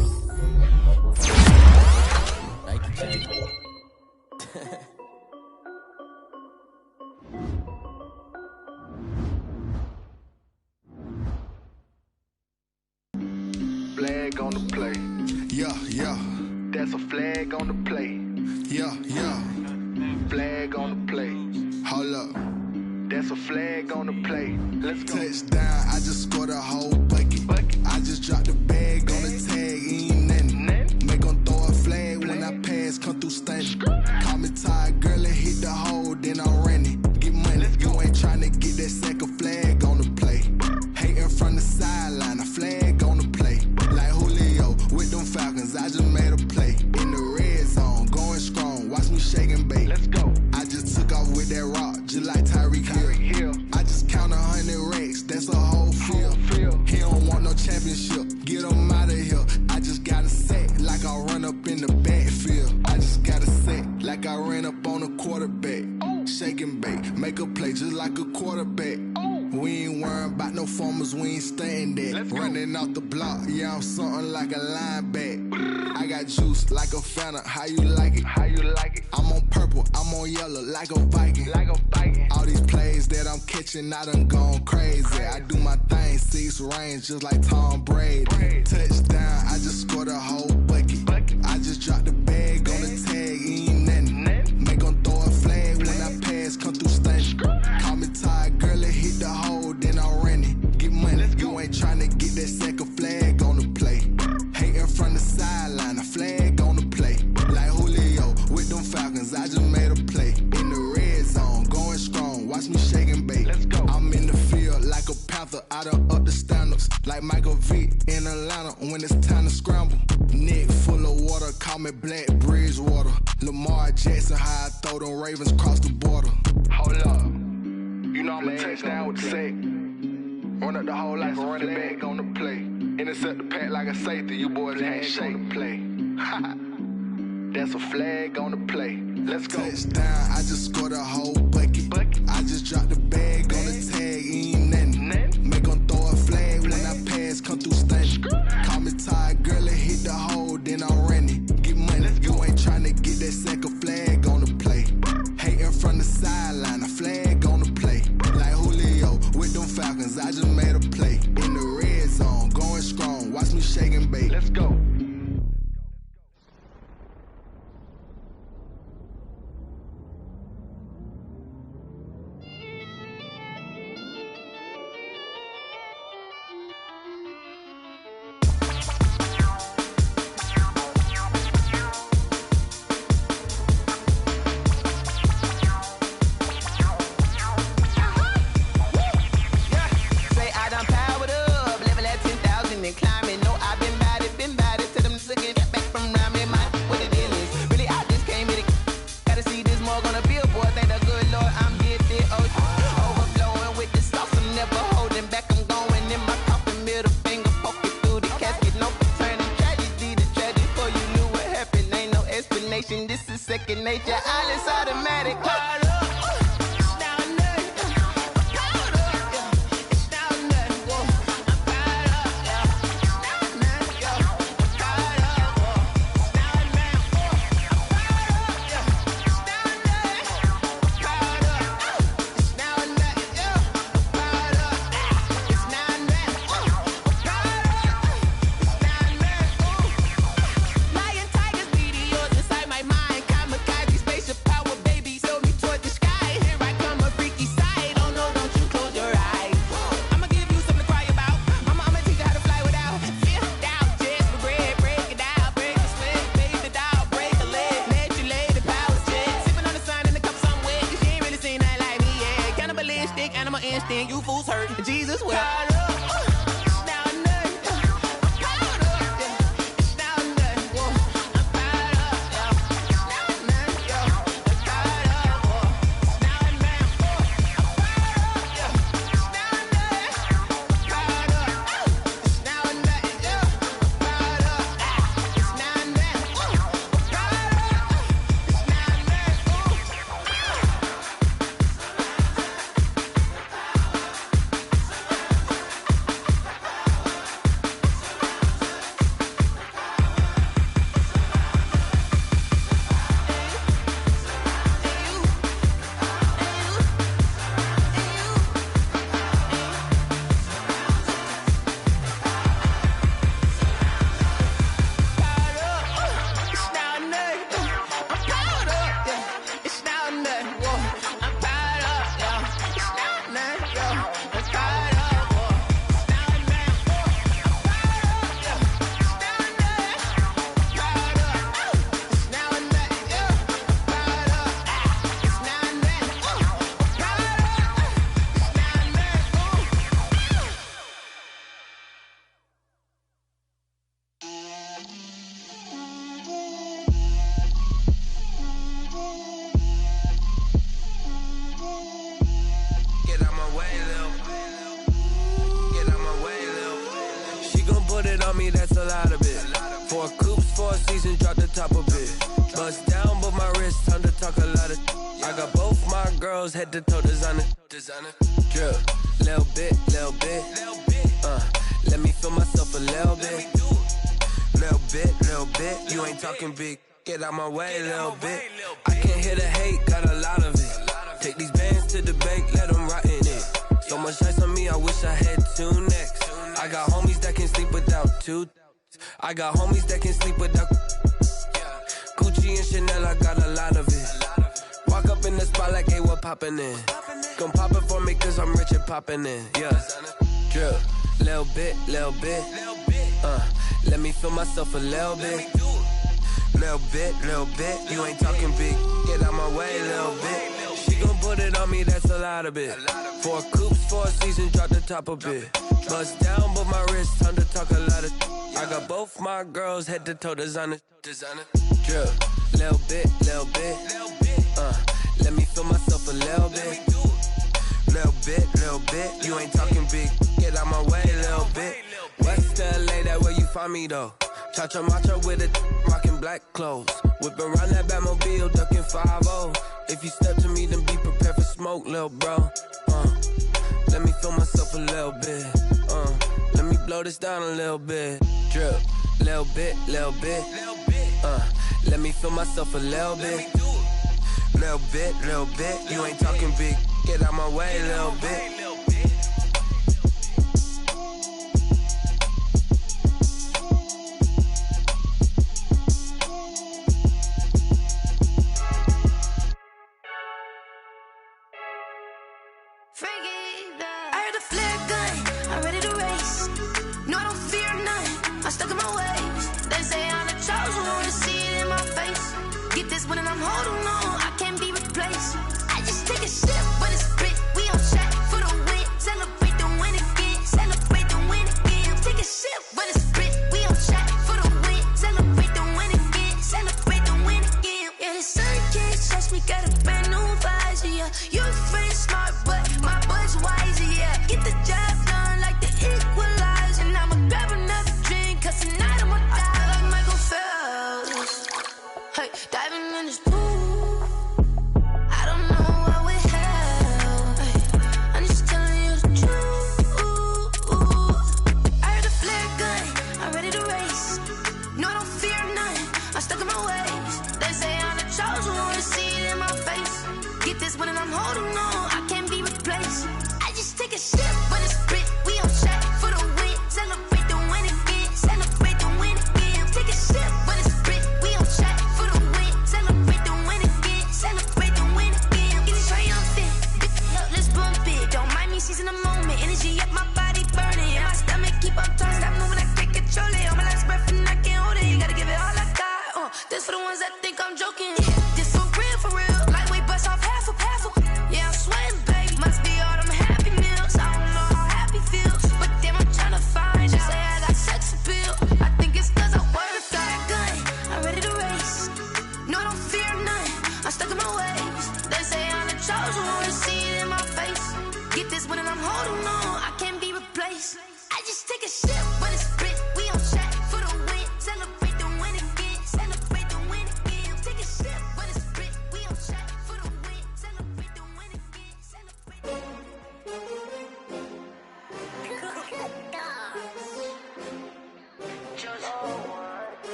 Nike check. Flag on the play. Yeah. That's a flag on the play. Yeah. Flag on the play. Hold up. That's a flag on the play. Let's go. Touchdown, I just scored a whole bucket. I just dropped the bag on the tag, ain't nothing. Make 'em throw a flag when I pass, come through stunning. Call me tired, girl, and hit the hole, then I'm running. Get money, you ain't tryna get that second flag on the play. Hating from the sideline, a flag on the play. Like Julio with them Falcons, I just made a play. In the red zone, going strong, watch me shake and bake. Let's go. I just took off with that rock, just like Tyreek Hill. I just count 100 racks, that's a whole quarterback. Shake and bake, make a play just like a quarterback. We ain't worrying about no formers, we ain't staying there. Running off the block, yeah, I'm something like a linebacker. I got juice like a Fanta, how you like it? How you like it? I'm on purple, I'm on yellow, like a Viking. Like a Viking. All these plays that I'm catching, I done gone crazy. I do my thing, 6 range, just like Tom Brady. Touchdown, I just scored a whole bucket. I just dropped the bag on the tag, ain't nothing. Make 'em throw a flag when I pass, come through stunning. Call me tired, girl, it hit the hole, then I ran it. Get money, you ain't tryna get that second flag on the play. Hating from the sideline, a flag on the play. Like Julio with them Falcons, I just made a play. In the red zone, going strong, watch me shake and bake. I'm in the field like a panther, I done up the standards. Like Michael Vick in Atlanta when it's time to scramble. Neck full of water, call me Black Bridgewater. Lamar Jackson, how I throw them Ravens across the border. Hold up, you know I'm a touchdown with the sack. Run up the whole life, run it back on the play. Intercept the pack like a safety, you boys ain't shake the play. That's a flag on the play. Let's go. Touchdown, I just scored a whole bucket. I just dropped the bag on the tag, ain't nothing. Make 'em throw a flag when I pass, come through stunning. Call me tired, girl, it hit the hole, then I ran it. Get money, you ain't tryna get that second flag on the play. Hating from the sideline, a flag on the play. Like Julio with them Falcons, I just made a play. In the red zone, going strong, watch me shake and bake. Let's go. This is second nature, all is automatic. You fools hurt. Jesus will. me, that's a lot of it. 4 coops, 4 seasons, drop the top of it. Bust down, but my wrist wrist, time to talk a lot of. I got both my girls head to toe designer. Drip, little bit. Let me feel myself a little bit. Little bit. You ain't talking big. Get out my way, little bit. I can't hear the hate, got a lot of it. Take these bands to the bank, let them rot in it. So much ice on me, I wish I had two necks. I got homies that can sleep without two. I got homies that can sleep without. Gucci and Chanel, I got a lot of it. Walk up in the spot like, hey, what poppin' in? Gon' pop it for me cause I'm rich and poppin' in. Yeah, drip, little bit. Let me feel myself a little bit. Little bit. You ain't talking big. Get out my way, little bit. She gon' put it on me, that's a lot of it. 4 coops, 4 seasons, drop the top a bit. Bust down, but my wrist, time to talk a lot of. I got both my girls head to toe designer. Drip, little bit. Let me feel myself a little bit. Little bit. You ain't talking big. Get out my way, little bit. West LA, that where you find me though. Cha-cha matcha with it, rockin' black clothes. Whip around that Batmobile, ducking 5-0. If you step to me, then be prepared for smoke, lil' bro. Let me feel myself a little bit. Let me blow this down a little bit. Drip, little bit. Let me feel myself a little bit. Little bit. You ain't talking big. Get out my way, little bit.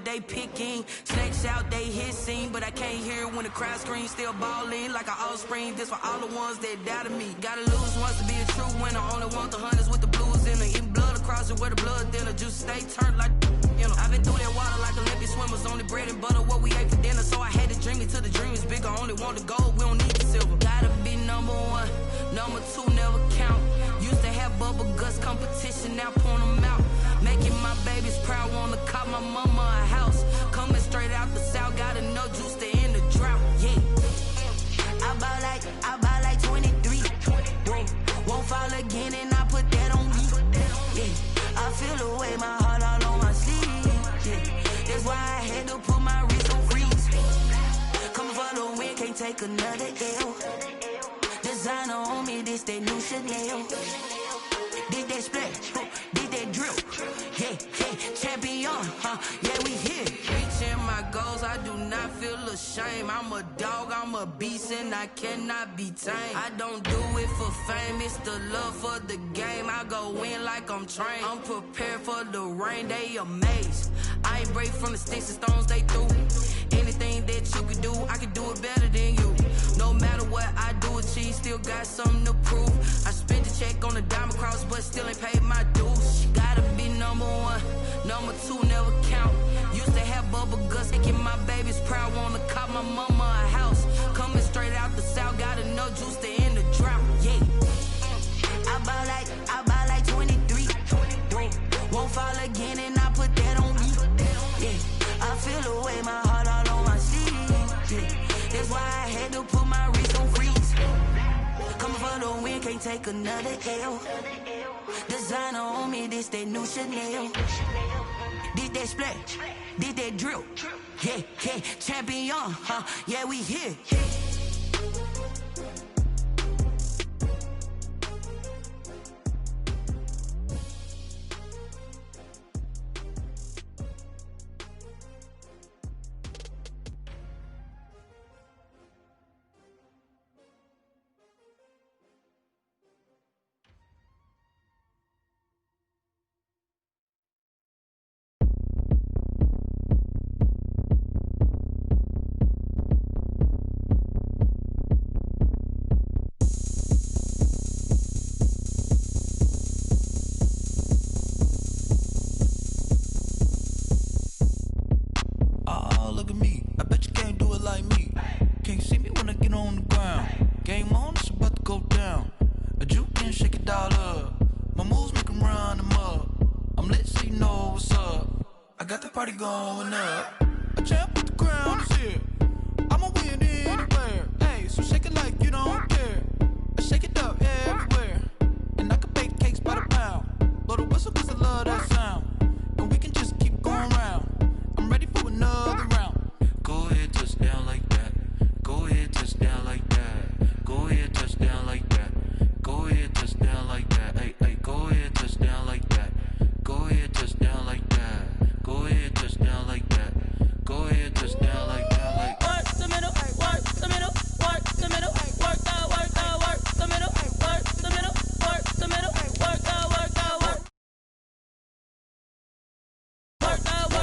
They picking snakes out, they hissing, but I can't hear it when the crowd screams. Still balling like an offspring. This for all the ones that doubted me. Gotta lose once to be a true winner. Only want the hunters with the blues in it. Eating blood across it where the blood thinner. Juice stay turned like, you know. I've been through that water like Olympic swimmers. Only bread and butter what we ate for dinner. So I had to dream it till the dream is bigger. Only want the gold, we don't need the silver. Gotta be number one, number two never count. Used to have bubble guts. competition, now point them out. Making my babies proud, wanna cop my mama a house. Coming straight out the south, got enough juice to end the drought, yeah. I buy like 23. Won't fall again and I put that on me, yeah. I feel the way, my heart all on my sleeve, yeah. That's why I had to put my wrist on freeze. Coming for the win, can't take another L. Designer on me, this that new Chanel. Did that splash, did that drill, yeah, champion, yeah, we here. Reaching my goals, I do not feel ashamed. I'm a dog, I'm a beast, and I cannot be tamed. I don't do it for fame, it's the love for the game. I go in like I'm trained. I'm prepared for the rain, they amazed. I ain't break from the sticks and stones they threw. Anything that you could do, I could do it better than you. No matter what I do, achieve, still got something to prove. I spent the check on the diamond cross, but still ain't paid my dues. Gotta be number one, number two never count. Used to have bubble guts, making my babies proud, wanna cop my mama a house. Coming straight out the south, got enough juice to end the drought, yeah. I buy like 23. Won't fall again and I put that on me, yeah. I feel the way, my heart all on my sleeve, yeah. That's why I had to put my wrist on freeze. Coming for the win, can't take another L. Designer on me, this that new Chanel. Did that splash, did that drill, yeah, champion, yeah, we here. Party going up. A champ with the crown is here. I'ma win anywhere. Hey, so shake it like you don't care. I shake it up everywhere. And I can bake cakes by the pound. Blow the whistle cause I love that sound. And we can just keep going round. I'm ready for another round. Go ahead, touch down like that. Go ahead, touch down like that. Go ahead, touch down like that. Go ahead, touch down like that. Hey, go ahead, touch down like that. Go ahead, touch down like that. Go ahead, touch down like that. Go ahead, touch down like that. Like work the middle, work the middle, work the middle, work the middle, work the middle, work the middle, work the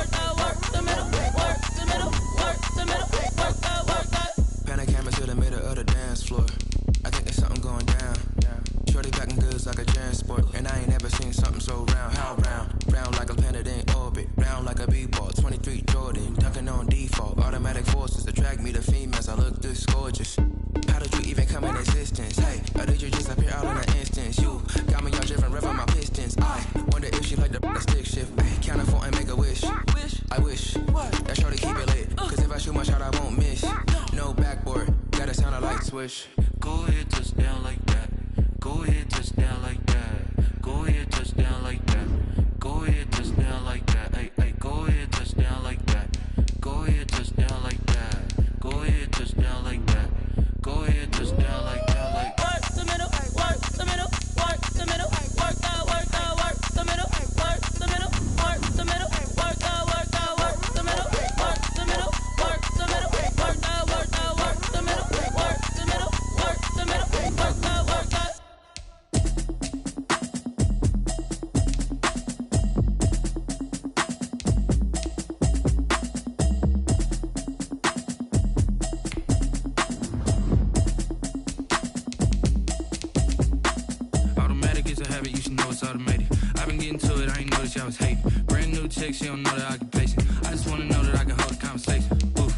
middle, work the middle, work the middle, work the middle, work the. Pan a camera to the middle of the dance floor. I think there's something going down. Shorty packing goods like a transport, and I ain't never seen something so round. How round? Round like a planet in orbit, round like a b-ball. 23 Jordan, dunking on default. Automatic forces attract me to females. I look this gorgeous. How did you even come in existence? Hey, or did you just appear out in an instance? You got me all driven, revving my pistons. I wonder if she like the stick shift. Ay, count it 4 and make a wish. I wish that shorty keep it lit. Cause if I shoot my shot, I won't miss. No backboard, gotta sound a light switch. Go ahead, touch down like that. Go ahead, touch down like that. Go ahead, touch down like that. Go ahead, touch down like that. Hey, go ahead, touch down like that. Go ahead, touch down like that. Go ahead, touch down like that. Go ahead, touch down like that. Like work the middle, work the middle, work the middle, work the middle, work the middle, work the middle, work the middle, work the middle, work the middle, work the middle, work the middle, work the middle, work the middle, work the middle, work the. You should know it's automated. I've been getting to it, I ain't noticed y'all was hating. Brand new chick, she don't know that I can place it. I just wanna know that I can hold a conversation. Oof,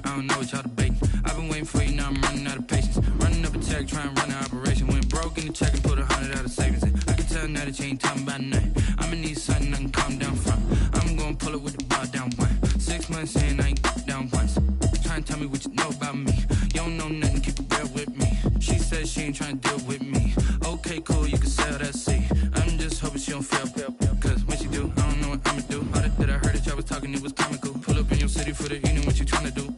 I don't know what y'all debating. I've been waiting for you, now I'm running out of patience. Running up a check, trying to run an operation. Went broke in the check and put 100 out of savings in. I can tell tell now that you ain't talking about nothing. I'ma need something I can calm down from. I'm gonna pull it with the ball down one. 6 months in, I ain't down once. Trying to tell me what you know about me. You don't know nothing, keep it real with me. She said she ain't trying to deal with me. Okay, cool, you can sell that seat. I'm just hoping she don't fail. Cause when she do, I don't know what I'ma do. All that I heard that y'all was talking, it was comical. Pull up in your city for the evening, what you trying to do?